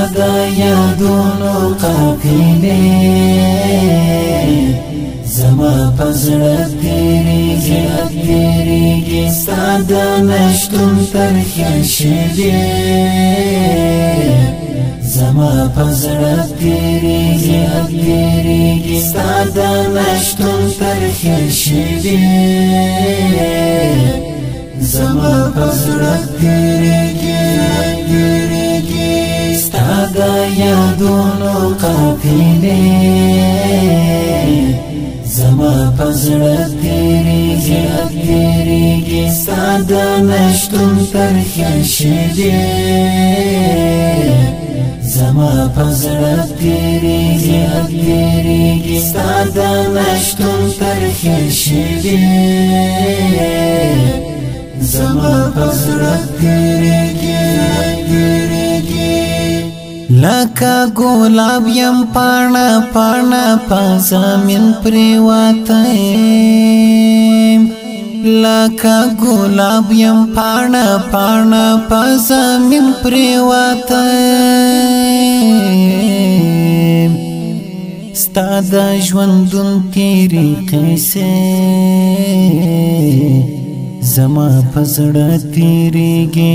ستا یادونو قافلې زما پزړه تیریږي ستا د نشتون ترخې شېبې زما پزړه تیریږي ستا د نشتون ترخې شېبې زما پزړه تیریږي ستا د یادونو قافلې زما پزړه تیریږي ستا د نشتون ترخې شېبې زما پزړه تیریږي ستا د نشتون ترخې شېبې زما پزړه تیریږي لکه ګلاب یم پاڼه پاڼه په زمین پرېواته لکه ګلاب یم پاڼه پاڼه په زمین پرېواته ستا د ژوندون تېرې قیسې زما پزړه تیریږي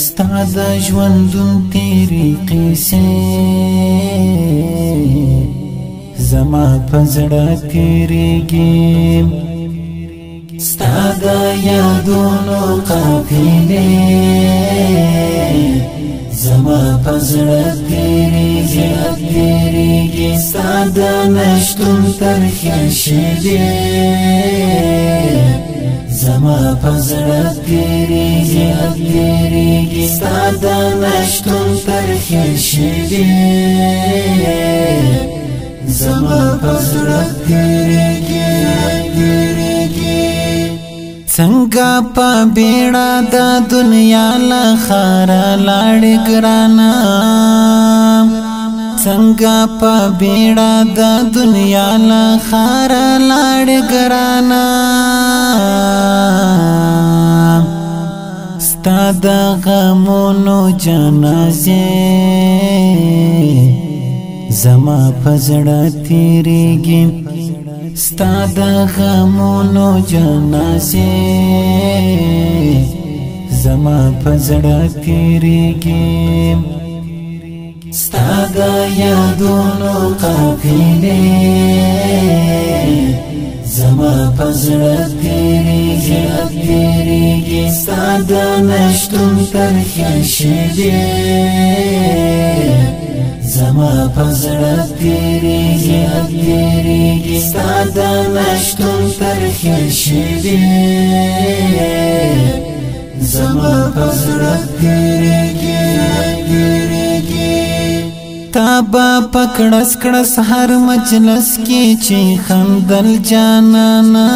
ستا د ژوندون تېرې قیسې زما پزړه تیریږي ستا د یادونو قافلې زما پزړه تیریږي ستا د نشتون ترخې شېبې زما پزړه تیریږي ستا د نشتون ترخې شېبې زما پزړه تیریږي څنګه په بیړه د دنیا له ښاره لاړې ګرانه څنګه په بیړه د دنیا له ښاره لاړې ګرانه ستا د غمونو جنازې زما پزړه تیریږي ستا د غمونو جنازې زما پزړه تیریږي ستا د یادونو قافلې زما پزړه تیریږي ستا د نشتون ترخې شېبې زما پزړه تیریږي ستا د نشتون ترخې شېبې زما پزړه تیریږي تا با پکړس کړس هر مجلس کې چې خندل جانانا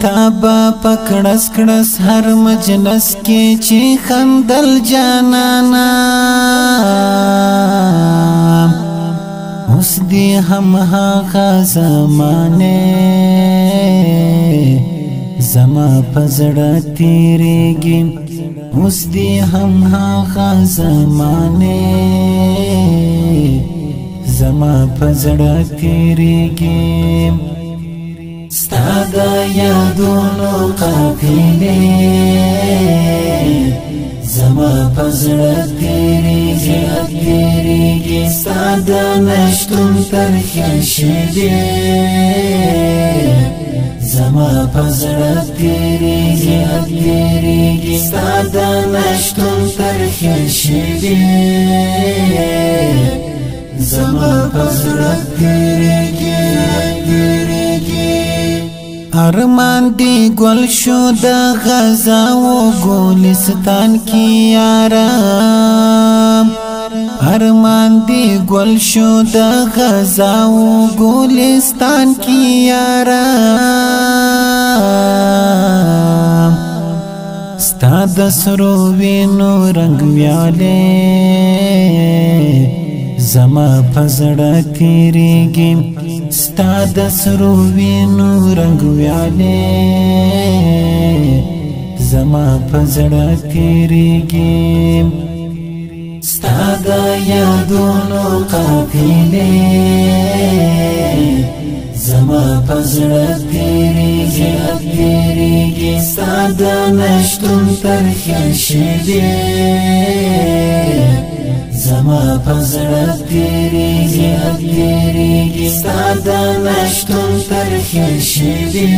تا با پکړس کړس هر مجلس کې چې خندل جانانا اوس دې هم هغه زمانه زما پزړه تیریږي اوس دې هم هغه زمانه زما پزړه تیریږي ستا د یادونو قافلې زما پزړه تیریږي ستا د نشتون ترخې شېبې زما پزړه تیریږي ستا د نشتون ترخې شېبې زما پزړه تیریږي ارمان دی گل شو د غزا و ګلستان کی یارم ارمان دی گل شو د غزا و ګلستان کی یارم ستا د سرو وینو رنگ ویاله زما پزړه تیریږي ستا د سرو وینو رنگ ویاله زما پزړه تیریږي ستادا یادونو قافلې زما پزړه تیریږي ستادا نشتون ترخې شیبې زما پزړه تیریږي ستادا نشتون ترخې شیبې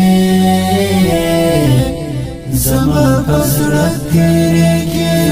زما پزړه تیریږي